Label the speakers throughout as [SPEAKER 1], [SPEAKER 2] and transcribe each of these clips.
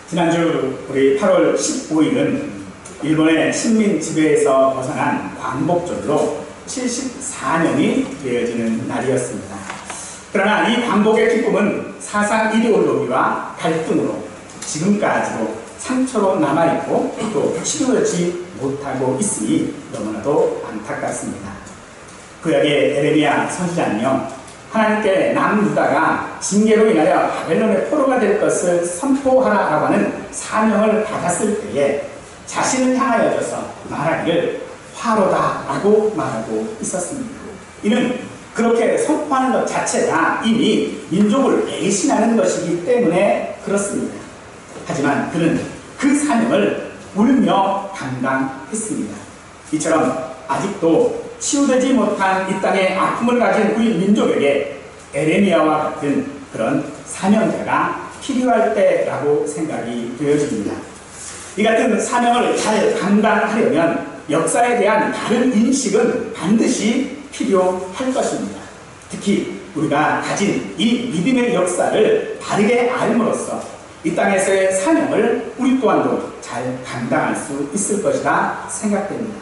[SPEAKER 1] 지난주 우리 8월 15일은 일본의 식민 지배에서 벗어난 광복절로 74년이 되어지는 날이었습니다. 그러나 이 광복의 기쁨은 사상 이데올로기와 갈등으로 지금까지도 상처로 남아있고 또 치료되지 못하고 있으니 너무나도 안타깝습니다. 구약의 에레미야 선지자는요, 하나님께 남유다가 징계로 인하여 바벨론의 포로가 될 것을 선포하라라고 하는 사명을 받았을 때에 자신을 향하여져서 말하기를 화로다라고 말하고 있었습니다. 이는 그렇게 선포하는 것 자체가 이미 민족을 배신하는 것이기 때문에 그렇습니다. 하지만 그는 그 사명을 울며 감당했습니다. 이처럼 아직도 치유되지 못한 이 땅의 아픔을 가진 우리 민족에게 에레미야와 같은 그런 사명자가 필요할 때라고 생각이 되어집니다. 이 같은 사명을 잘 감당하려면 역사에 대한 다른 인식은 반드시 필요할 것입니다. 특히 우리가 가진 이 믿음의 역사를 바르게 알므로써 이 땅에서의 사명을 우리 또한도 잘 감당할 수 있을 것이라 생각됩니다.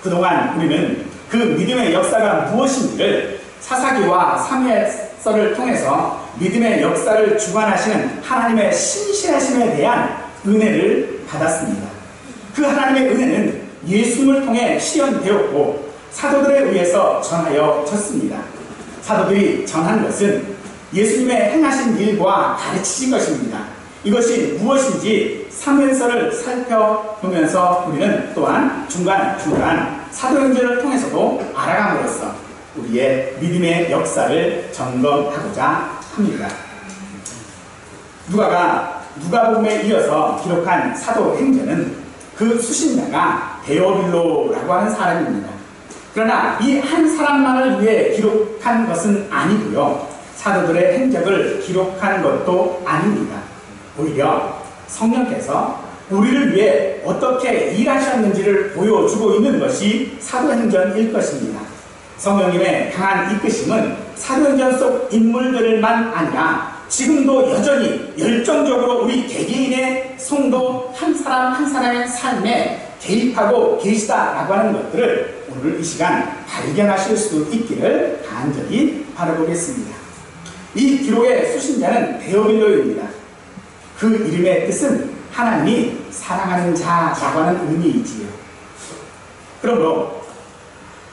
[SPEAKER 1] 그동안 우리는 그 믿음의 역사가 무엇인지를 사사기와 사무엘서를 통해서 믿음의 역사를 주관하시는 하나님의 신실하심에 대한 은혜를 받았습니다. 그 하나님의 은혜는 예수님을 통해 실현되었고 사도들에 의해서 전하여졌습니다. 사도들이 전한 것은 예수님의 행하신 일과 가르치신 것입니다. 이것이 무엇인지 사무엘서를 살펴보면서 우리는 또한 중간중간 사도행전을 통해서도 알아감으로써 우리의 믿음의 역사를 점검하고자 합니다. 누가가 누가복음에 이어서 기록한 사도행전은 그 수신자가 데오빌로라고 하는 사람입니다. 그러나 이 한 사람만을 위해 기록한 것은 아니고요, 사도들의 행적을 기록한 것도 아닙니다. 오히려 성령께서 우리를 위해 어떻게 일하셨는지를 보여주고 있는 것이 사도행전일 것입니다. 성령님의 강한 이끄심은 사도행전 속 인물들만 아니라 지금도 여전히 열정적으로 우리 개개인의 성도 한 사람 한 사람의 삶에 개입하고 계시다라고 하는 것들을 오늘 이 시간 발견하실 수 있기를 간절히 바라보겠습니다. 이 기록의 수신자는 데오빌로입니다. 그 이름의 뜻은 하나님이 사랑하는 자라고 하는 의미이지요. 그러므로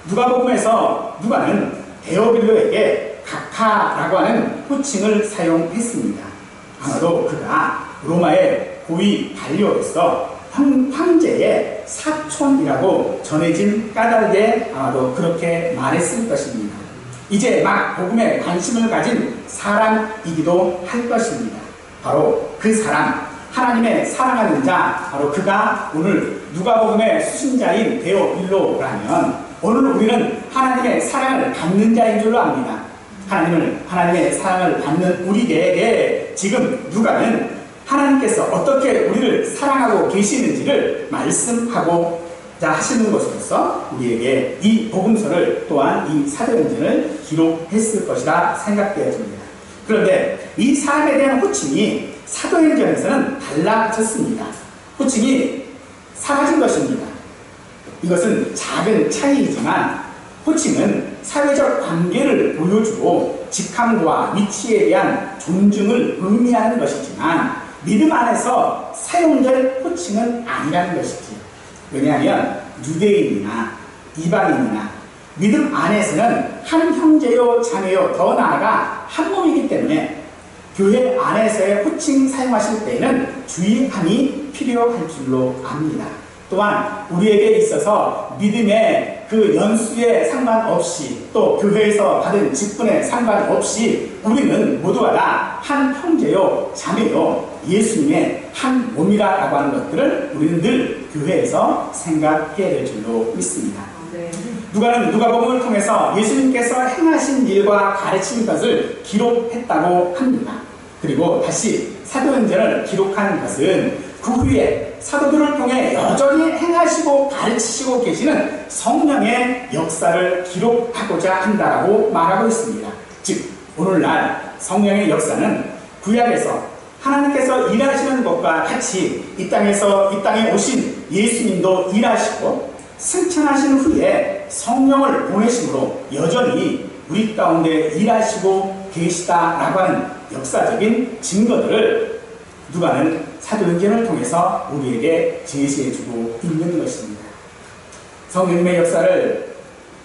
[SPEAKER 1] 누가복음에서 누가는 데오빌로에게 각하라고 하는 호칭을 사용했습니다. 아마도 그가 로마의 고위 관료로서 황제의 사촌이라고 전해진 까닭에 아마도 그렇게 말했을 것입니다. 이제 막 복음에 관심을 가진 사람이기도 할 것입니다. 바로 그 사람, 하나님의 사랑하는 자, 바로 그가 오늘 누가복음의 수신자인 데오빌로라면 오늘 우리는 하나님의 사랑을 받는 자인 줄로 압니다. 하나님의 사랑을 받는 우리에게 지금 누가는 하나님께서 어떻게 우리를 사랑하고 계시는지를 말씀하고자 하시는 것으로서 우리에게 이 복음서를 또한 이 사도행전을 기록했을 것이라 생각되어집니다. 그런데 이 사람에 대한 호칭이 사도행전에서는 달라졌습니다. 호칭이 사라진 것입니다. 이것은 작은 차이이지만 호칭은 사회적 관계를 보여주고 직함과 위치에 대한 존중을 의미하는 것이지만 믿음 안에서 사용될 호칭은 아니라는 것이지요. 왜냐하면 유대인이나 이방인이나 믿음 안에서는 한 형제요 자매요 더 나아가 한 몸이기 때문에 교회 안에서의 호칭 사용하실 때에는 주의함이 필요할 줄로 압니다. 또한 우리에게 있어서 믿음의 그 연수에 상관없이 또 교회에서 받은 직분에 상관없이 우리는 모두가 다 한 형제요 자매요 예수님의 한 몸이라고 하는 것들을 우리는 늘 교회에서 생각해야 될 줄로 믿습니다. 누가는 누가복음을 통해서 예수님께서 행하신 일과 가르친 것을 기록했다고 합니다. 그리고 다시 사도행전을 기록한 것은 그 후에 사도들을 통해 여전히 행하시고 가르치시고 계시는 성령의 역사를 기록하고자 한다고 말하고 있습니다. 즉 오늘날 성령의 역사는 구약에서 하나님께서 일하시는 것과 같이 이 땅에 오신 예수님도 일하시고 승천하신 후에 성령을 보내심으로 여전히 우리 가운데 일하시고 계시다라고 하는 역사적인 증거들을 누가는 사도행전을 통해서 우리에게 제시해주고 있는 것입니다. 성령님의 역사를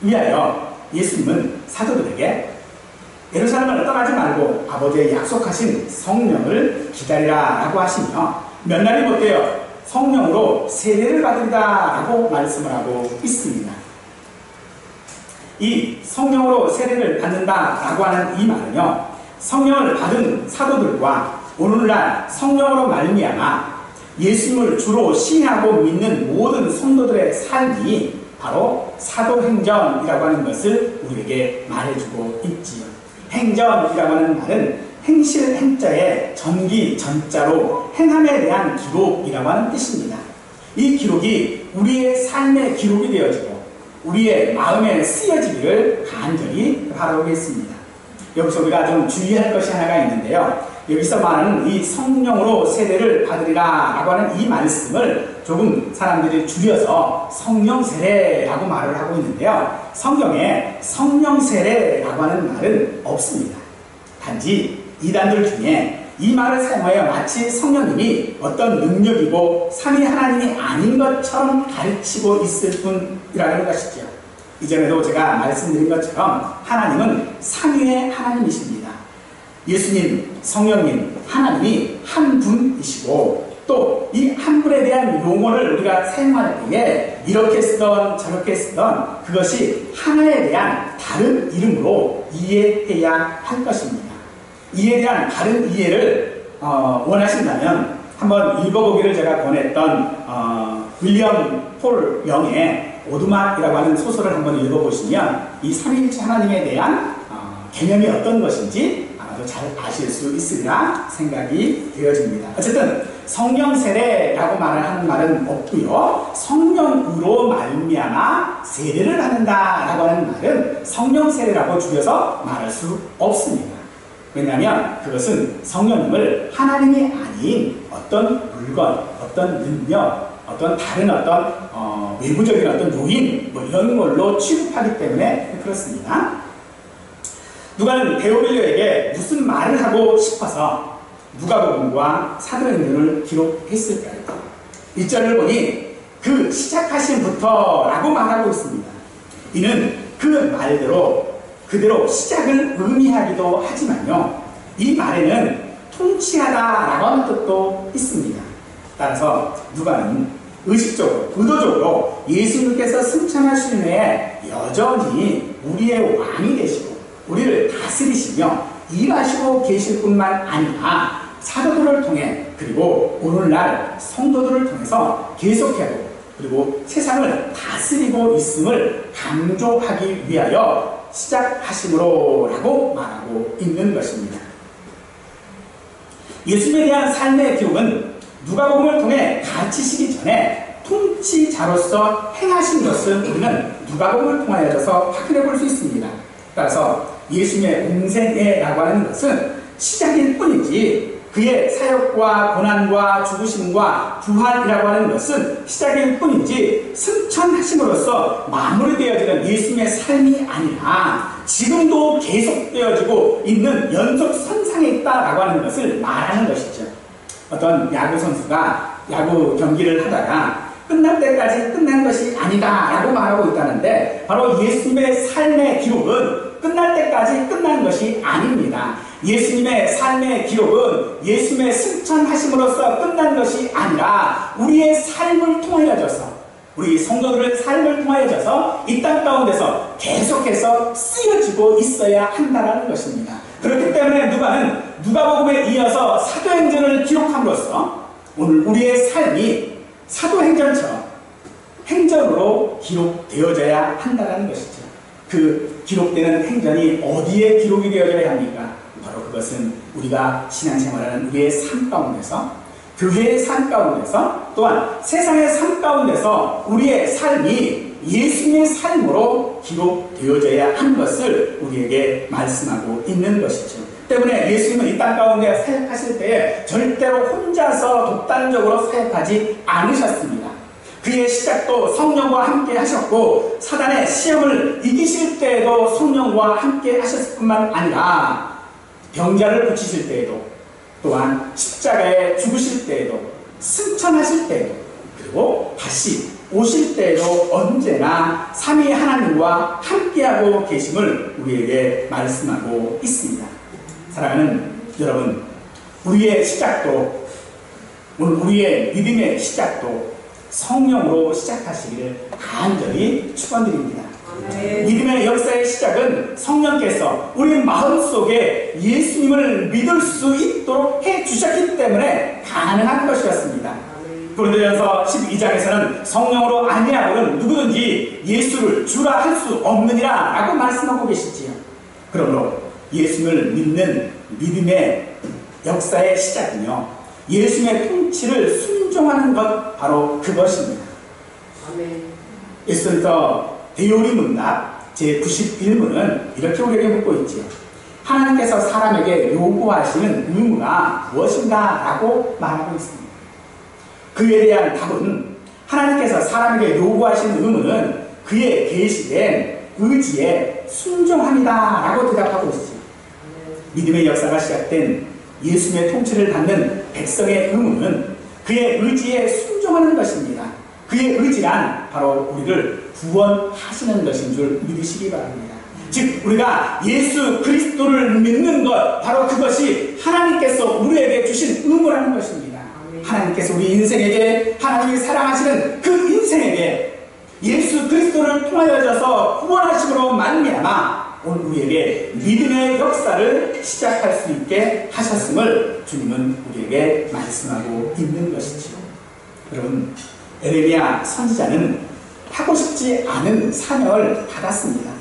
[SPEAKER 1] 위하여 예수님은 사도들에게 예루살렘을 떠나지 말고 아버지의 약속하신 성령을 기다리라 라고 하시며 몇 날이 못되어 성령으로 세례를 받으리다 라고 말씀을 하고 있습니다. 이 성령으로 세례를 받는다 라고 하는 이 말은요, 성령을 받은 사도들과 오늘날 성령으로 말미암아 예수님을 주로 신뢰하고 믿는 모든 성도들의 삶이 바로 사도행전이라고 하는 것을 우리에게 말해주고 있지요. 행전이라고 하는 말은 행실 행자의 전기 전자로 행함에 대한 기록이라고 하는 뜻입니다. 이 기록이 우리의 삶의 기록이 되어지고 우리의 마음에 쓰여지기를 간절히 바라보겠습니다. 여기서 우리가 좀 주의할 것이 하나가 있는데요. 여기서 말하는 이 성령으로 세례를 받으리라 라고 하는 이 말씀을 조금 사람들이 줄여서 성령 세례라고 말을 하고 있는데요. 성경에 성령 세례라고 하는 말은 없습니다. 단지 이단들 중에 이 말을 사용하여 마치 성령님이 어떤 능력이고 삼위 하나님이 아닌 것처럼 가르치고 있을 뿐이라는 것이죠. 이전에도 제가 말씀드린 것처럼 하나님은 삼위의 하나님이십니다. 예수님, 성령님, 하나님이 한 분이시고 또 이 한 분에 대한 용어를 우리가 사용할 때에 이렇게 쓰던 저렇게 쓰던 그것이 하나에 대한 다른 이름으로 이해해야 할 것입니다. 이에 대한 다른 이해를 원하신다면 한번 읽어보기를 제가 권했던 윌리엄 폴 영의 오두막이라고 하는 소설을 한번 읽어보시면 이 삼위일체 하나님에 대한 개념이 어떤 것인지 아마도 잘 아실 수 있으리라 생각이 되어집니다. 어쨌든 성령 세례라고 하는 말은 없고요. 성령으로 말미암아 세례를 받는다라고 하는 말은 성령 세례라고 줄여서 말할 수 없습니다. 왜냐하면 그것은 성령님을 하나님이 아닌 어떤 물건, 어떤 능력, 어떤 다른 어떤 외부적인 어떤 요인 뭐 이런 걸로 취급하기 때문에 그렇습니다. 누가는 데오빌로에게 무슨 말을 하고 싶어서 누가복음과 사도행전을 기록했을까요? 1절을 보니 그 시작하심부터 라고 말하고 있습니다. 이는 그 말대로 그대로 시작을 의미하기도 하지만요, 이 말에는 통치하다라고 하는 뜻도 있습니다. 따라서 누가는 의식적으로, 의도적으로 예수님께서 승천하신 후에 여전히 우리의 왕이 되시고 우리를 다스리시며 일하시고 계실 뿐만 아니라 사도들을 통해 그리고 오늘날 성도들을 통해서 계속해도 그리고 세상을 다스리고 있음을 강조하기 위하여 시작하심으로 라고 말하고 있는 것입니다. 예수님에 대한 삶의 기록은 누가복음을 통해 가르치시기 전에 통치자로서 행하신 것을 우리는 누가복음을 통하여서 확인해 볼 수 있습니다. 따라서 예수님의 공생애라고 하는 것은 시작일 뿐이지 그의 사역과 고난과 죽으심과 부활이라고 하는 것은 시작일 뿐이지 승천하심으로써 마무리되어지는 예수님의 삶이 아니라 지금도 계속되어지고 있는 연속선상에 있다라고 하는 것을 말하는 것이죠. 어떤 야구 선수가 야구 경기를 하다가 끝날 때까지 끝난 것이 아니다 라고 말하고 있다는데 바로 예수님의 삶의 기록은 끝날 때까지 끝난 것이 아닙니다. 예수님의 삶의 기록은 예수님의 승천하심으로써 끝난 것이 아니라 우리의 삶을 통하여져서 우리 성도들의 삶을 통하여져서 이 땅 가운데서 계속해서 쓰여지고 있어야 한다는 것입니다. 그렇기 때문에 누가는 누가복음에 이어서 사도행전을 기록함으로써 오늘 우리의 삶이 사도행전처럼 행전으로 기록되어져야 한다는 것이죠. 그 기록되는 행전이 어디에 기록이 되어져야 합니까? 바로 그것은 우리가 신앙생활하는 우리의 삶 가운데서, 교회의 삶 가운데서, 또한 세상의 삶 가운데서 우리의 삶이 예수님의 삶으로 기록되어져야 하는 것을 우리에게 말씀하고 있는 것이죠. 때문에 예수님은 이 땅 가운데 사역하실 때에 절대로 혼자서 독단적으로 사역하지 않으셨습니다. 그의 시작도 성령과 함께 하셨고 사단의 시험을 이기실 때에도 성령과 함께 하셨을 뿐만 아니라 병자를 고치실 때에도 또한 십자가에 죽으실 때에도 승천하실 때에도 그리고 다시 오실 때에도 언제나 삼위 하나님과 함께하고 계심을 우리에게 말씀하고 있습니다. 사랑하는 여러분, 우리의 시작도 오늘 우리의 믿음의 시작도 성령으로 시작하시기를 간절히 축원드립니다. 믿음의 역사의 시작은 성령께서 우리 마음속에 예수님을 믿을 수 있도록 해주셨기 때문에 가능한 것이었습니다. 고린도전서 12장에서는 성령으로 아니하고는 누구든지 예수를 주라 할 수 없느니라 라고 말씀하고 계시지요. 그러므로 예수님을 믿는 믿음의 역사의 시작은요, 예수님의 통치를 순종하는 것, 바로 그것입니다. 예수님께서 대요리 문답 제91문은 이렇게 우리에게 묻고 있지요. 하나님께서 사람에게 요구하시는 의무가 무엇인가? 라고 말하고 있습니다. 그에 대한 답은 하나님께서 사람에게 요구하시는 의무는 그의 계시된 의지에 순종합니다 라고 대답하고 있습니다. 믿음의 역사가 시작된 예수님의 통치를 받는 백성의 의무는 그의 의지에 순종하는 것입니다. 그의 의지란 바로 우리를 구원하시는 것인 줄 믿으시기 바랍니다. 즉 우리가 예수 그리스도를 믿는 것, 바로 그것이 하나님께서 우리에게 주신 의무라는 것입니다. 하나님께서 우리 인생에게, 하나님이 사랑하시는 그 인생에게 예수 그리스도를 통하여져서 구원하심으로 말미암아 오늘 우리에게 믿음의 역사를 시작할 수 있게 하셨음을 주님은 우리에게 말씀하고 있는 것이죠. 여러분, 에레미야 선지자는 하고 싶지 않은 사명을 받았습니다.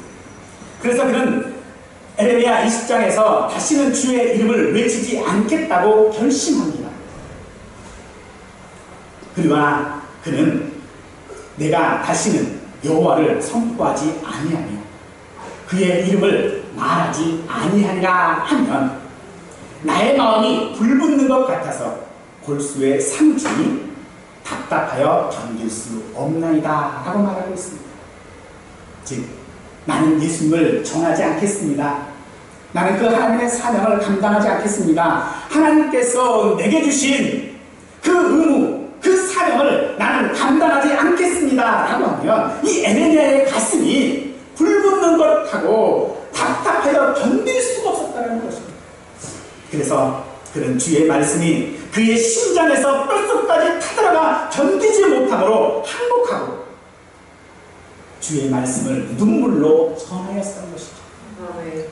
[SPEAKER 1] 그래서 그는 에레미야 20장에서 다시는 주의 이름을 외치지 않겠다고 결심합니다. 그러나 그는 내가 다시는 여호와를 선포하지 아니하며 그의 이름을 말하지 아니하리라 하면 나의 마음이 불붙는 것 같아서 골수의 상징이 답답하여 견딜 수 없나이다 라고 말하고 있습니다. 즉 나는 예수님을 정하지 않겠습니다. 나는 그 하나님의 사명을 감당하지 않겠습니다. 하나님께서 내게 주신 그 의무, 그 사명을 나는 감당하지 않겠습니다 라고 하면 이 에레미야의 가슴이 불붙는 것하고 답답하여 견딜 수가 없었다는 것입니다. 그래서 그는 주의 말씀이 그의 심장에서 뼛속까지 타들어가 견디지 못하므로 항복하고 주의 말씀을 눈물로 전하였던 것이죠.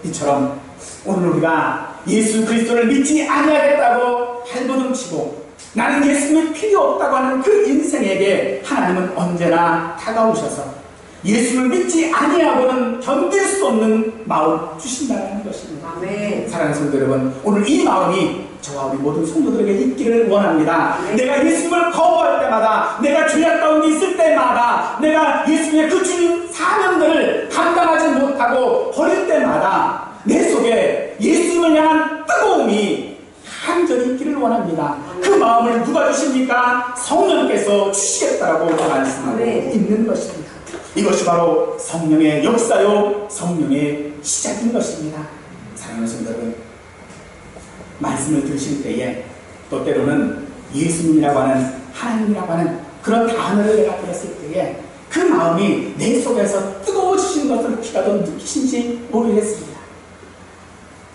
[SPEAKER 1] 이처럼 오늘 우리가 예수 그리스도를 믿지 아니하겠다고 발버둥치고 나는 예수님이 필요 없다고 하는 그 인생에게 하나님은 언제나 다가오셔서 예수를 믿지 아니하고는 견딜 수 없는 마음 주신다는 것입니다. 사랑하는 성도 여러분, 오늘 이 마음이 저와 우리 모든 성도들에게 있기를 원합니다. 내가 예수님을 거부할 때마다, 내가 죄악 가운데 있을 때마다, 내가 예수님의 그 주님 사명들을 감당하지 못하고 버릴 때마다 내 속에 예수님을 향한 뜨거움이 간절히 있기를 원합니다. 그 마음을 누가 주십니까? 성령께서 주시겠다라고 말씀하고 있는 것입니다. 이것이 바로 성령의 역사요, 성령의 시작인 것입니다. 사랑하는 성도 여러분, 말씀을 들으실 때에 또 때로는 예수님이라고 하는, 하나님이라고 하는 그런 단어를 내가 들었을 때에 그 마음이 내 속에서 뜨거워지신 것을 혹시라도 느끼신지 모르겠습니다.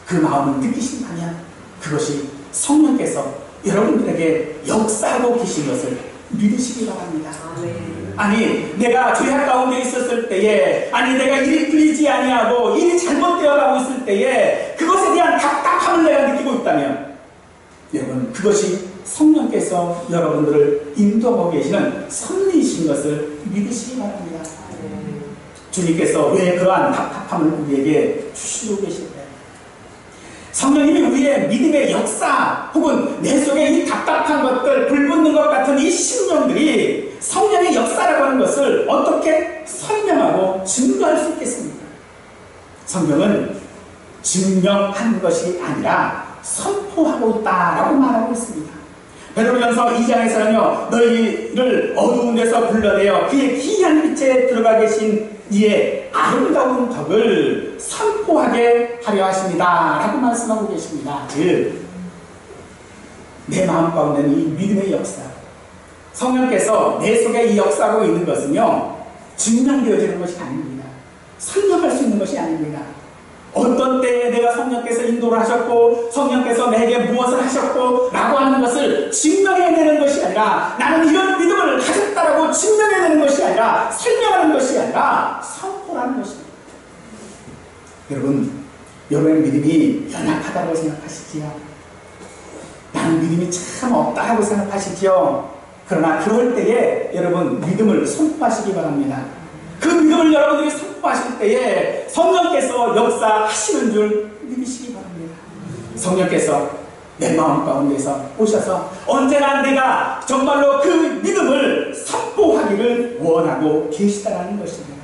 [SPEAKER 1] 그 마음을 느끼신다면 그것이 성령께서 여러분들에게 역사하고 계신 것을 믿으시기 바랍니다. 아니 내가 죄악 가운데 있었을 때에, 아니 내가 일이 풀리지 아니하고 일이 잘못되어 가고 있을 때에 그것에 대한 답답함을 내가 느끼고 있다면 여러분 그것이 성령께서 여러분들을 인도하고 계시는 섭리이신 것을 믿으시기 바랍니다. 주님께서 왜 그러한 답답함을 우리에게 주시고 계실까요? 성령님이 우리의 믿음의 역사 혹은 내 속에 이 답답한 것들, 불붙는 것 같은 이 심령들이 성령의 역사라고 하는 것을 어떻게 설명하고 증거할 수 있겠습니까? 성경은 증명하는 것이 아니라 선포하고 있다라고 말하고 있습니다. 베드로전서 2장에서는요, 너희를 어두운 데서 불러내어 그의 기이한 빛에 들어가 계신 이의 아름다운 덕을 선포하게 하려 하십니다 라고 말씀하고 계십니다. 즉, 내 마음 가운데는 이 믿음의 역사, 성령께서 내 속에 이 역사하고 있는 것은요, 증명되어지는 것이 아닙니다. 설명할 수 있는 것이 아닙니다. 어떤 때에 내가 성령께서 인도를 하셨고 성령께서 내게 무엇을 하셨고 라고 하는 것을 증명해내는 것이 아니라, 나는 이런 믿음을 가졌다라고 증명해내는 것이 아니라, 설명하는 것이 아니라 선포라는 것입니다. 여러분, 여러분의 믿음이 연약하다고 생각하시지요? 나는 믿음이 참 없다고 생각하시지요? 그러나 그럴 때에 여러분 믿음을 선포하시기 바랍니다. 그 믿음을 여러분들이 선포하실 때에 성령께서 역사하시는 줄 믿으시기 바랍니다. 성령께서 내 마음 가운데서 오셔서 언제나 내가 정말로 그 믿음을 선포하기를 원하고 계시다는 것입니다.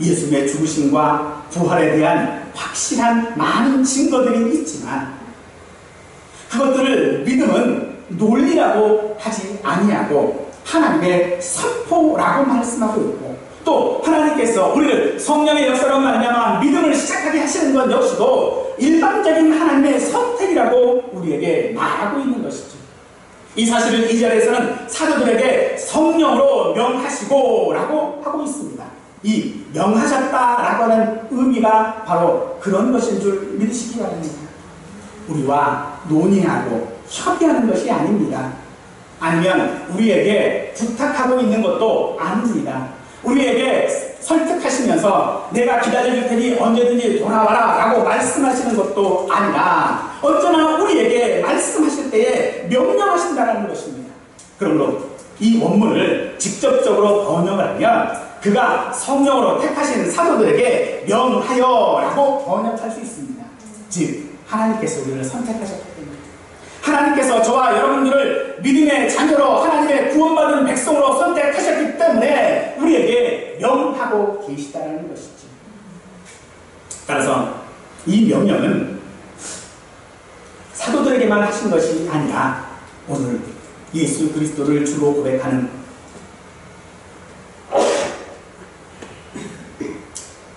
[SPEAKER 1] 예수님의 죽으심과 부활에 대한 확실한 많은 증거들이 있지만, 그것들을 믿음은 논리라고 하지 아니하고 하나님의 선포라고 말씀하고 있고, 또 하나님께서 우리를 성령의 역사로 말미암아 믿음을 시작하게 하시는 것 역시도 일반적인 하나님의 선택이라고 우리에게 말하고 있는 것이죠. 이 사실을 2절에서는 사도들에게 성령으로 명하시고 라고 하고 있습니다. 이 명하셨다라고 하는 의미가 바로 그런 것인 줄 믿으시기 바랍니다. 우리와 논의하고 협의하는 것이 아닙니다. 아니면 우리에게 부탁하고 있는 것도 아닙니다. 우리에게 설득하시면서 내가 기다려줄 테니 언제든지 돌아와라 라고 말씀하시는 것도 아니라, 언제나 우리에게 말씀하실 때에 명령하신다는 것입니다. 그러므로 이 원문을 직접적으로 번역을 하면 그가 성령으로 택하신 사도들에게 명하여 라고 번역할 수 있습니다. 즉, 하나님께서 우리를 선택하셨기 때문에, 하나님께서 저와 여러분들을 믿음의 자녀로 하나님의 구원받은 백성으로 선택하셨기 때문에 우리에게 명하고 계시다는 것이죠. 따라서 이 명령은 사도들에게만 하신 것이 아니라 오늘 예수 그리스도를 주로 고백하는,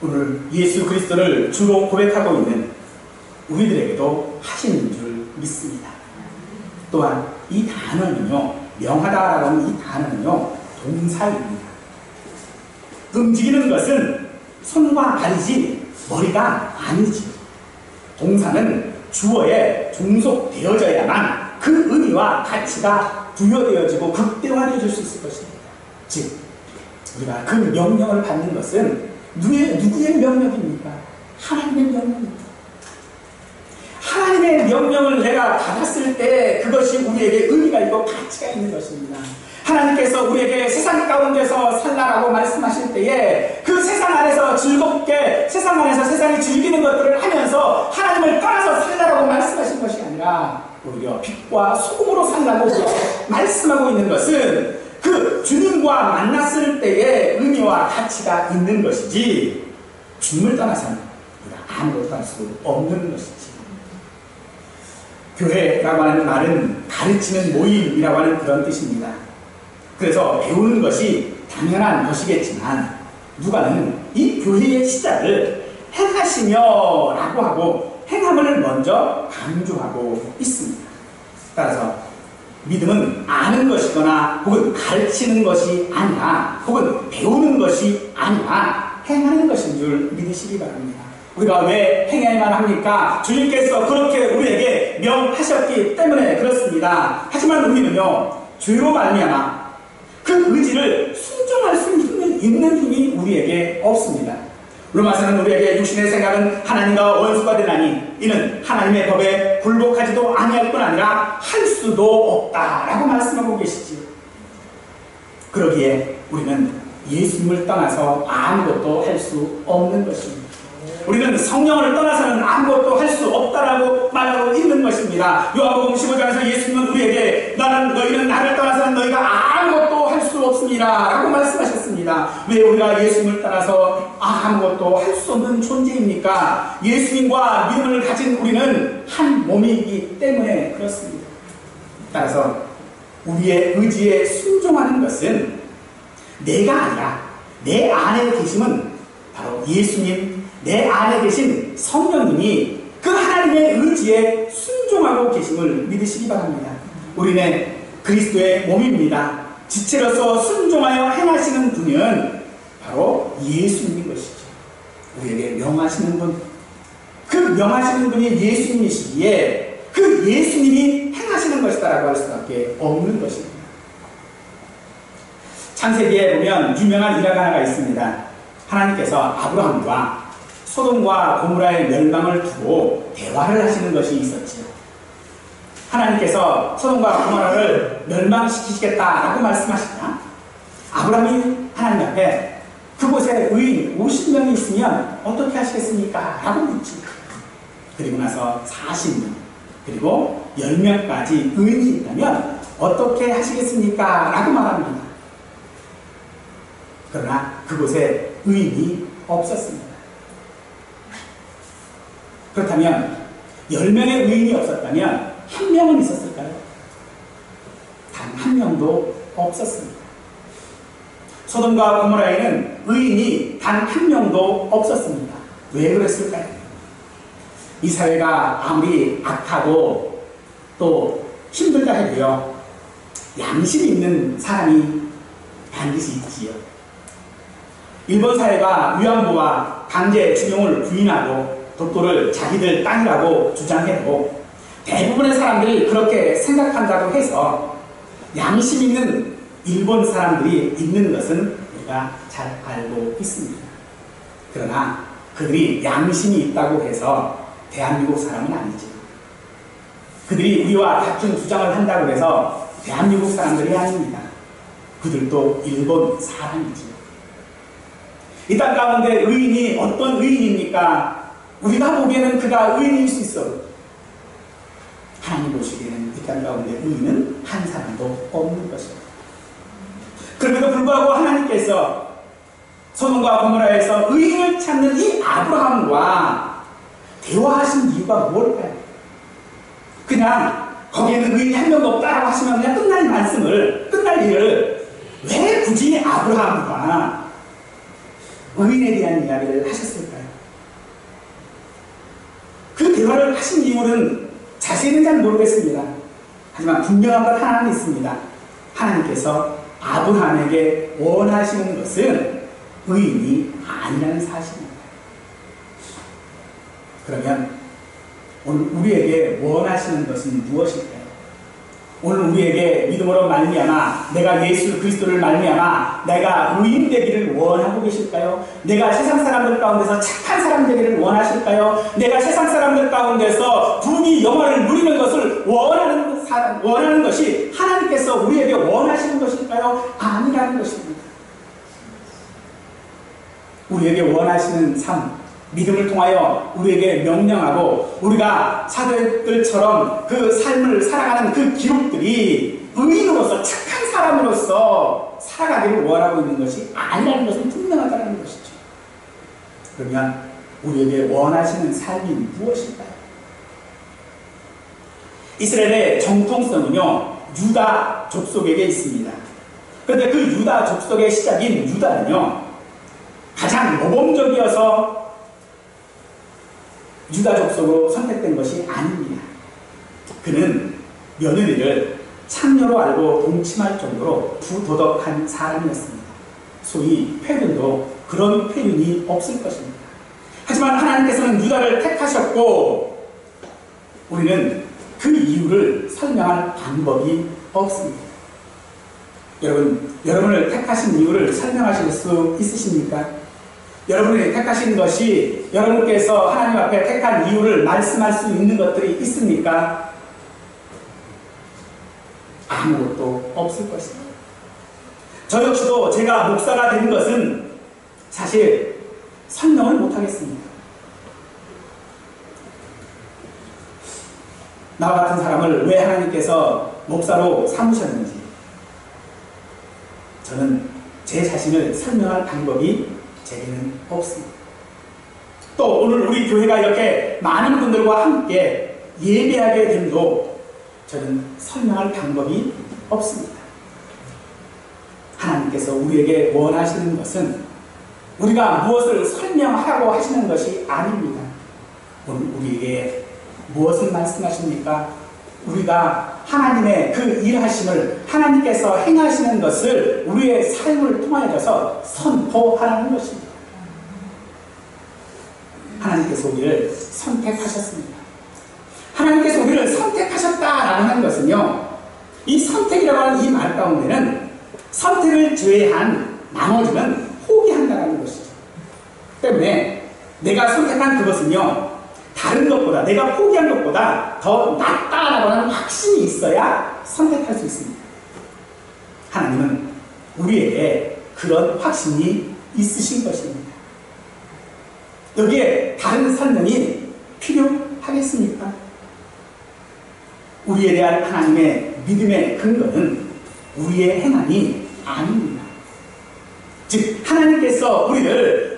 [SPEAKER 1] 오늘 예수 그리스도를 주로 고백하고 있는 우리들에게도 하시는 줄 믿습니다. 또한 이 단어는요, 명하다라고 하는 이 단어는요, 동사입니다. 움직이는 것은 손과 발이지 머리가 아니지. 동사는 주어에 종속되어져야만 그 의미와 가치가 부여되어지고 극대화되어질 수 있을 것입니다. 즉, 우리가 그 명령을 받는 것은 누구의 명령입니까? 하나님의 명령입니다. 하나님의 명령을 내가 받았을 때 그것이 우리에게 의미가 있고 가치가 있는 것입니다. 하나님께서 우리에게 세상 가운데서 살라라고 말씀하실 때에 그 세상 안에서 즐겁게, 세상 안에서 세상이 즐기는 것들을 하면서 하나님을 떠나서 살라라고 말씀하신 것이 아니라 오히려 빛과 소금으로 살라고 말씀하고 있는 것은 그 주님과 만났을 때의 의미와 가치가 있는 것이지, 주님을 떠나서는 우리가 아무것도 할 수 없는 것이지. 교회라고 하는 말은 가르치는 모임이라고 하는 그런 뜻입니다. 그래서 배우는 것이 당연한 것이겠지만, 누가는 이 교회의 시작을 행하시며 라고 하고 행함을 먼저 강조하고 있습니다. 따라서 믿음은 아는 것이거나 혹은 가르치는 것이 아니라, 혹은 배우는 것이 아니라 행하는 것인 줄 믿으시기 바랍니다. 우리가 왜 행해야만 합니까? 주님께서 그렇게 우리에게 명하셨기 때문에 그렇습니다. 하지만 우리는요, 죄로 말미암아 그 의지를 순종할 수 있는 힘이 우리에게 없습니다. 로마서는 우리에게 육신의 생각은 하나님과 원수가 되나니 이는 하나님의 법에 굴복하지도 아니할 뿐 아니라 할 수도 없다라고 말씀하고 계시지요. 그러기에 우리는 예수님을 떠나서 아무것도 할 수 없는 것입니다. 우리는 성령을 떠나서는 아무것도 할 수 없다라고 말하고 있는 것입니다. 요한복음 15장에서 예수님은 우리에게 너희는 나를 떠나서는 너희가 아무것도 할 수 없습니다 라고 말씀하셨습니다. 있습니다. 왜 우리가 예수님을 따라서 아무것도 할 수 없는 존재입니까? 예수님과 믿음을 가진 우리는 한 몸이기 때문에 그렇습니다. 따라서 우리의 의지에 순종하는 것은 내가 아니라 내 안에 계심은 바로 예수님, 내 안에 계신 성령님이 그 하나님의 의지에 순종하고 계심을 믿으시기 바랍니다. 우리는 그리스도의 몸입니다. 지체로서 순종하여 행하시는 분은 바로 예수님인 것이죠. 우리에게 명하시는 분, 그 명하시는 분이 예수님이시기에 그 예수님이 행하시는 것이다라고 할 수밖에 없는 것입니다. 창세기에 보면 유명한 일화가 하나가 있습니다. 하나님께서 아브라함과 소돔과 고모라의 멸망을 두고 대화를 하시는 것이 있었지요. 하나님께서 소돔과 고모라를 멸망시키시겠다라고 말씀하시나 아브라함이 하나님 앞에 그곳에 의인 50명이 있으면 어떻게 하시겠습니까? 라고 묻지. 그리고 나서 40명 그리고 10명까지 의인이 있다면 어떻게 하시겠습니까? 라고 말합니다. 그러나 그곳에 의인이 없었습니다. 그렇다면 10명의 의인이 없었다면 한 명은 있었을까요? 단 한 명도 없었습니다. 소돔과 고모라에는 의인이 단 한 명도 없었습니다. 왜 그랬을까요? 이 사회가 아무리 악하고 또 힘들다 해도요, 양심이 있는 사람이 반드시 있지요. 일본 사회가 위안부와 강제징용을 부인하고 독도를 자기들 땅이라고 주장해도 대부분의 사람들이 그렇게 생각한다고 해서 양심 있는 일본 사람들이 있는 것은 우리가 잘 알고 있습니다. 그러나 그들이 양심이 있다고 해서 대한민국 사람은 아니죠. 그들이 우리와 같은 주장을 한다고 해서 대한민국 사람들이 아닙니다. 그들도 일본 사람이죠. 이 땅 가운데 의인이 어떤 의인입니까? 우리가 보기에는 그가 의인일 수 있어. 하나님 보시기에는 이 땅 가운데 의인은 한 사람도 없는 것입니다. 그럼에도 불구하고 하나님께서 소돔과 고모라에서 의인을 찾는 이 아브라함과 대화하신 이유가 뭘까요? 그냥 거기에는 의인이 한 명도 없다라고 하시면 그냥 끝날 일을 왜 굳이 아브라함과 의인에 대한 이야기를 하셨을까요? 그 대화를 하신 이유는 자세히는 잘 모르겠습니다. 하지만 분명한 것 하나는 있습니다. 하나님께서 아브라함에게 원하시는 것은 의인이 아니라는 사실입니다. 그러면 오늘 우리에게 원하시는 것은 무엇일까요? 오늘 우리에게 믿음으로 말미암아 내가 예수 그리스도를 말미암아 내가 의인 되기를 원하고 계실까요? 내가 세상 사람들 가운데서 착한 사람 되기를 원하실까요? 내가 세상 사람들 가운데서 부귀 영화를 누리는 것을 원하는 것이 하나님께서 우리에게 원하시는 것일까요? 아니라는 것입니다. 우리에게 원하시는 삶, 믿음을 통하여 우리에게 명령하고 우리가 사도들처럼 그 삶을 살아가는 그 기록들이 의인으로서 착한 사람으로서 살아가기를 원하고 있는 것이 아니라는 것은 분명하다는 것이죠. 그러면 우리에게 원하시는 삶이 무엇일까요? 이스라엘의 정통성은요, 유다 족속에게 있습니다. 그런데 그 유다 족속의 시작인 유다는요, 가장 모범적이어서 유다 족속으로 선택된 것이 아닙니다. 그는 며느리를 창녀로 알고 동침할 정도로 부도덕한 사람이었습니다. 소위 폐륜도 그런 폐륜이 없을 것입니다. 하지만 하나님께서는 유다를 택하셨고 우리는 그 이유를 설명할 방법이 없습니다. 여러분을 택하신 이유를 설명하실 수 있으십니까? 여러분이 택하신 것이 여러분께서 하나님 앞에 택한 이유를 말씀할 수 있는 것들이 있습니까? 아무것도 없을 것입니다. 저 역시도 제가 목사가 된 것은 사실 설명을 못하겠습니다. 나와 같은 사람을 왜 하나님께서 목사로 삼으셨는지 저는 제 제 자신을 설명할 방법이 제게는 없습니다. 또 오늘 우리 교회가 이렇게 많은 분들과 함께 예배하게 됨도 저는 설명할 방법이 없습니다. 하나님께서 우리에게 원하시는 것은 우리가 무엇을 설명하라고 하시는 것이 아닙니다. 오늘 우리에게 무엇을 말씀하십니까? 우리가 하나님의 그 일하심을 하나님께서 행하시는 것을 우리의 삶을 통하여서 선포하라는 것입니다. 하나님께서 우리를 선택하셨습니다. 하나님께서 우리를 선택하셨다라고 하는 것은요, 이 선택이라고 하는 이 말 가운데는 선택을 제외한 나머지는 포기한다는 것이죠. 때문에 내가 선택한 그것은요, 다른 것보다, 내가 포기한 것보다 더 낫다라고 하는 확신이 있어야 선택할 수 있습니다. 하나님은 우리에게 그런 확신이 있으신 것입니다. 여기에 다른 설명이 필요하겠습니까? 우리에 대한 하나님의 믿음의 근거는 우리의 행함이 아닙니다. 즉 하나님께서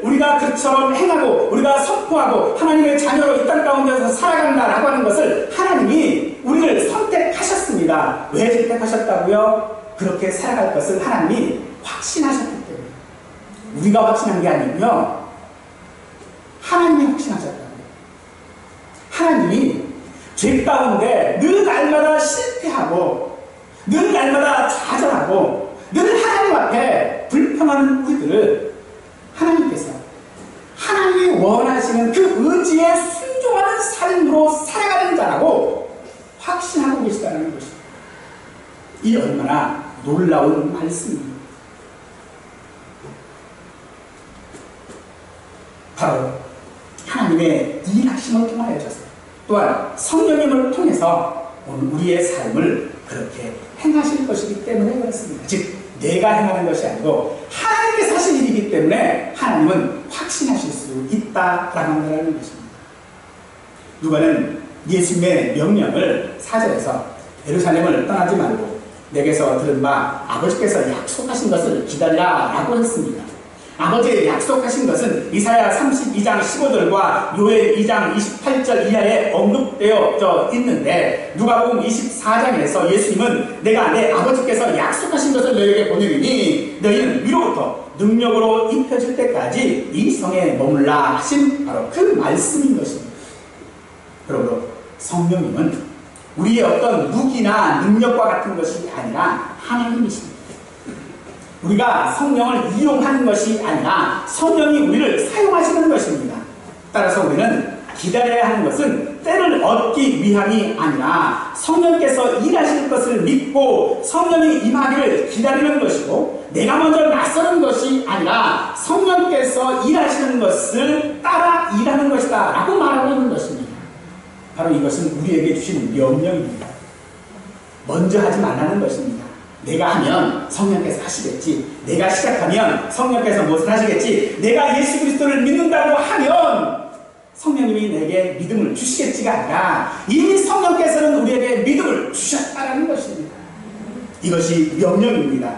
[SPEAKER 1] 우리가 그처럼 행하고 우리가 선포하고 하나님의 자녀로 이 땅 가운데서 살아간다라고 하는 것을 하나님이 우리를 선택하셨습니다. 왜 선택하셨다고요? 그렇게 살아갈 것을 하나님이 확신하셨기 때문에. 우리가 확신한 게 아니고요, 하나님이 확신하셨다고요. 하나님이 죄 가운데 늘 날마다 실패하고 늘 날마다 좌절하고 늘 하나님 앞에 불평하는 우리들을 하나님께서 하나님이 원하시는 그 의지에 순종하는 삶으로 살아가는 자라고 확신하고 계시다는 것입니다. 이 얼마나 놀라운 말씀입니다. 바로 하나님의 일하심을 통하여져서 또한 성령님을 통해서 오늘 우리의 삶을 그렇게 행하실 것이기 때문에 그렇습니다. 즉 내가 행하는 것이 아니고 하나님께서 하신 일이기 때문에 하나님은 확신하실 수 있다라고 한다는 것입니다. 누가는 예수님의 명령을 4절에서 예루살렘을 떠나지 말고 내게서 들은 바 아버지께서 약속하신 것을 기다리라 라고 했습니다. 아버지의 약속하신 것은 이사야 32장 15절과 요엘 2장 28절 이하에 언급되어 있는데 누가복음 24장에서 예수님은 내가 내 아버지께서 약속하신 것을 너희에게 보내리니 너희는 위로부터 능력으로 입혀질 때까지 이 성에 머물라 하신 바로 그 말씀인 것입니다. 그러므로 성령님은 우리의 어떤 무기나 능력과 같은 것이 아니라 하나님이십니다. 우리가 성령을 이용하는 것이 아니라 성령이 우리를 사용하시는 것입니다. 따라서 우리는 기다려야 하는 것은 때를 얻기 위함이 아니라 성령께서 일하실 것을 믿고 성령이 임하기를 기다리는 것이고 내가 먼저 나서는 것이 아니라 성령께서 일하시는 것을 따라 일하는 것이다 라고 말하고 있는 것입니다. 바로 이것은 우리에게 주신 명령입니다. 먼저 하지 말라는 것입니다. 내가 하면 성령께서 하시겠지. 내가 시작하면 성령께서 무엇을 하시겠지. 내가 예수 그리스도를 믿는다고 하면 성령님이 내게 믿음을 주시겠지가 아니라 이미 성령께서는 우리에게 믿음을 주셨다는 것입니다. 이것이 명령입니다.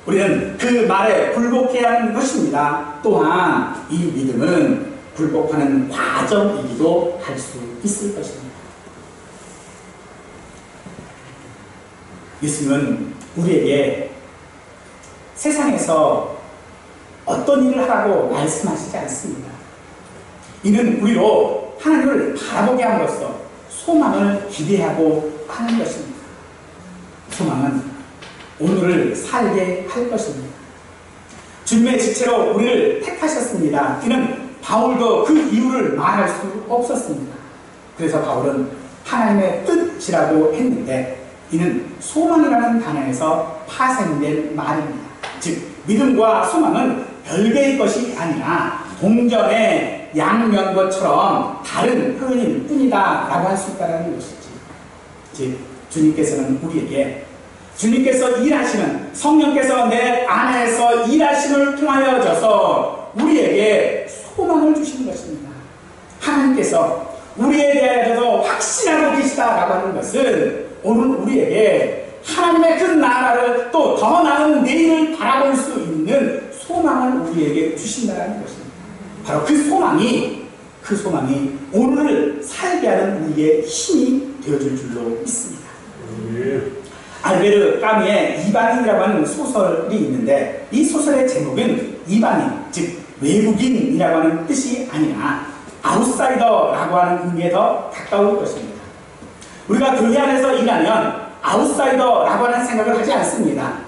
[SPEAKER 1] 우리는 그 말에 굴복해야 하는 것입니다. 또한 이 믿음은 굴복하는 과정이기도 할 수 있을 것입니다. 예수님은 우리에게 세상에서 어떤 일을 하라고 말씀하시지 않습니다. 이는 우리로 하나님을 바라보게 함으로써 소망을 기대하고 하는 것입니다. 소망은 오늘을 살게 할 것입니다. 주님의 지체로 우리를 택하셨습니다. 이는 바울도 그 이유를 말할 수 없었습니다. 그래서 바울은 하나님의 뜻이라고 했는데 이는 소망이라는 단어에서 파생된 말입니다. 즉 믿음과 소망은 별개의 것이 아니라 동전의 양면과처럼 다른 표현일 뿐이다 라고 할 수 있다는 것이지. 즉 주님께서는 우리에게 주님께서 일하시는 성령께서 내 안에서 일하심을 통하여져서 우리에게 소망을 주시는 것입니다. 하나님께서 우리에 대해서 확신하고 계시다라고 하는 것은 오늘 우리에게 하나님의 그 나라를 또 더 나은 내일을 바라볼 수 있는 소망을 우리에게 주신다는 것입니다. 바로 그 소망이 오늘을 살게 하는 우리의 힘이 되어줄 줄로 믿습니다. 알베르 까뮈의 이방인이라고 하는 소설이 있는데, 이 소설의 제목은 이방인, 즉 외국인이라고 하는 뜻이 아니라 아웃사이더라고 하는 의미에 더 가까울 것입니다. 우리가 교회 안에서 일하면 아웃사이더라고 하는 생각을 하지 않습니다.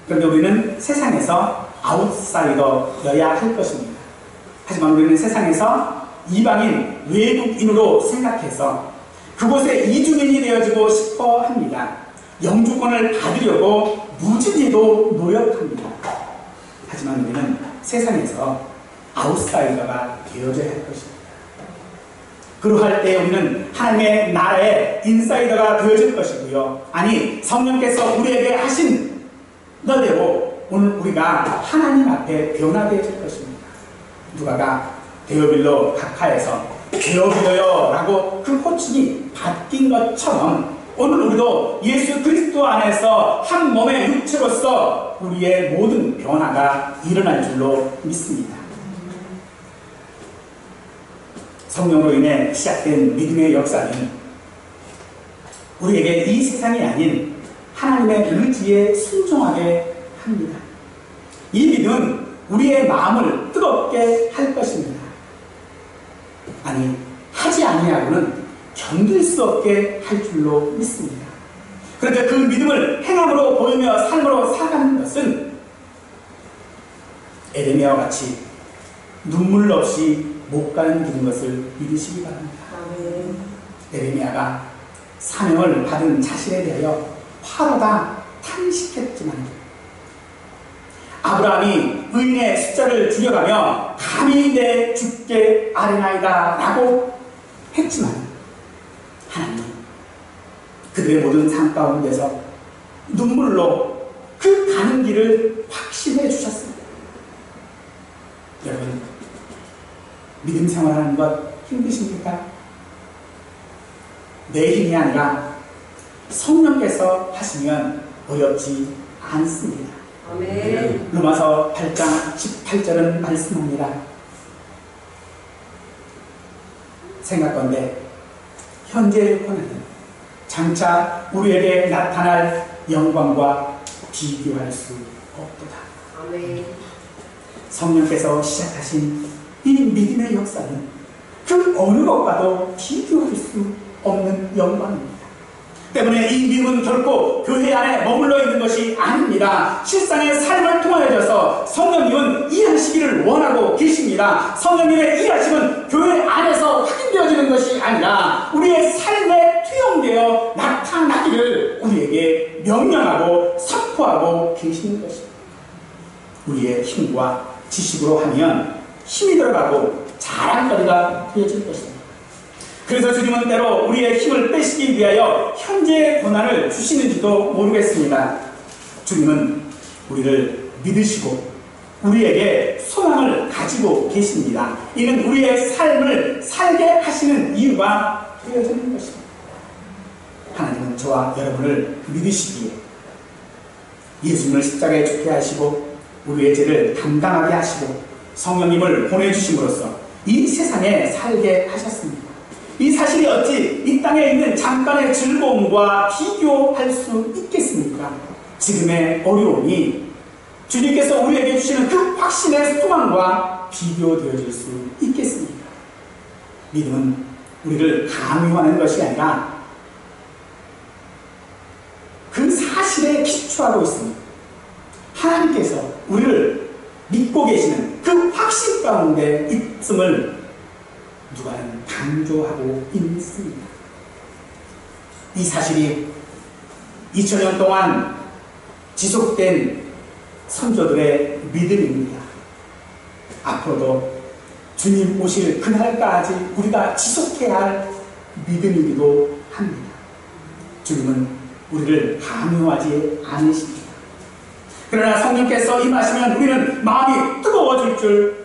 [SPEAKER 1] 그런데 우리는 세상에서 아웃사이더여야 할 것입니다. 하지만 우리는 세상에서 이방인, 외국인으로 생각해서 그곳에 이주민이 되어지고 싶어 합니다. 영주권을 받으려고 무진히도 노력합니다. 하지만 우리는 세상에서 아웃사이더가 되어져야 할 것입니다. 그러할 때 우리는 하나님의 나라의 인사이더가 되어질 것이고요. 아니, 성령께서 우리에게 하신 너대로 오늘 우리가 하나님 앞에 변화되어질 것입니다. 누가가 데오빌로 각하에서 데오빌로요 라고 그 호칭이 바뀐 것처럼 오늘 우리도 예수 그리스도 안에서 한 몸의 육체로서 우리의 모든 변화가 일어날 줄로 믿습니다. 성령으로 인해 시작된 믿음의 역사는 우리에게 이 세상이 아닌 하나님의 의지에 순종하게 합니다. 이 믿음은 우리의 마음을 뜨겁게 할 것입니다. 아니, 하지 아니하고는 견딜 수 없게 할 줄로 믿습니다. 그런데 그 믿음을 행함으로 보이며 삶으로 살아가는 것은 에레미야와 같이 눈물 없이 못 가는 길인 것을 믿으시기 바랍니다. 에레미야가 사명을 받은 자신에 대하여 화로다 탄식했지만 아브라함이 의인의 숫자를 줄여가며 감히 내 주께 아뢰나이다 라고 했지만 하나님 그들의 모든 삶 가운데서 눈물로 그 가는 길을 확신해 주셨습니다. 여러분, 믿음 생활하는 것 힘드십니까? 내 힘이 아니라 성령께서 하시면 어렵지 않습니다. 아멘. 로마서 8장 18절은 말씀합니다. 생각건대 현재의 고난은 장차 우리에게 나타날 영광과 비교할 수 없도다. 아멘. 성령께서 시작하신 이 믿음의 역사는 그 어느 것과도 비교할 수 없는 영광입니다. 때문에 이 믿음은 결코 교회 안에 머물러 있는 것이 아닙니다. 실상의 삶을 통하여져서 성령님은 일하시기를 원하고 계십니다. 성령님의 일하심은 교회 안에서 확인되어지는 것이 아니라 우리의 삶에 투영되어 나타나기를 우리에게 명령하고 선포하고 계시는 것입니다. 우리의 힘과 지식으로 하면 힘이 들어가고 자랑거리가 되어질 것입니다. 그래서 주님은 때로 우리의 힘을 빼시기 위하여 현재의 고난을 주시는지도 모르겠습니다. 주님은 우리를 믿으시고 우리에게 소망을 가지고 계십니다. 이는 우리의 삶을 살게 하시는 이유가 되어지는 것입니다. 하나님은 저와 여러분을 믿으시기에 예수님을 십자가에 죽게 하시고 우리의 죄를 담당하게 하시고 성령님을 보내주심으로써 이 세상에 살게 하셨습니다. 이 사실이 어찌 이 땅에 있는 잠깐의 즐거움과 비교할 수 있겠습니까? 지금의 어려움이 주님께서 우리에게 주시는 그 확신의 소망과 비교되어질 수 있겠습니까? 믿음은 우리를 강요하는 것이 아니라 그 사실에 기초하고 있습니다. 하나님께서 우리를 믿고 계시는 그 확신 가운데 있음을 누가는 강조하고 있습니다. 이 사실이 2000년 동안 지속된 선조들의 믿음입니다. 앞으로도 주님 오실 그날까지 우리가 지속해야 할 믿음이기도 합니다. 주님은 우리를 강요하지 않으십니다. 그러나 성령께서 임하시면 우리는 마음이 뜨거워질 줄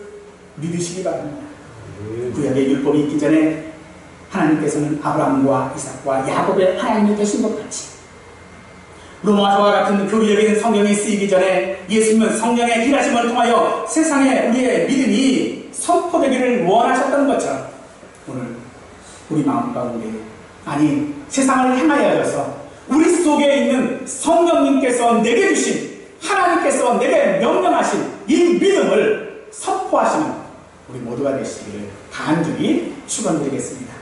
[SPEAKER 1] 믿으시기 바랍니다. 구약의 율법이 있기 전에 하나님께서는 아브라함과 이삭과 야곱의 하나님이 되신 것 같이 로마서와 같은 교리적인 성경이 쓰이기 전에 예수님은 성령의 일하심을 통하여 세상에 우리의 믿음이 선포되기를 원하셨던 것처럼 오늘 우리 마음 가운데, 아니 세상을 향하여서 우리 속에 있는 성령님께서 내게 주신, 하나님께서 내게 명령하신 이 믿음을 선포하시는 우리 모두가 되시기를 간절히 축원드리겠습니다.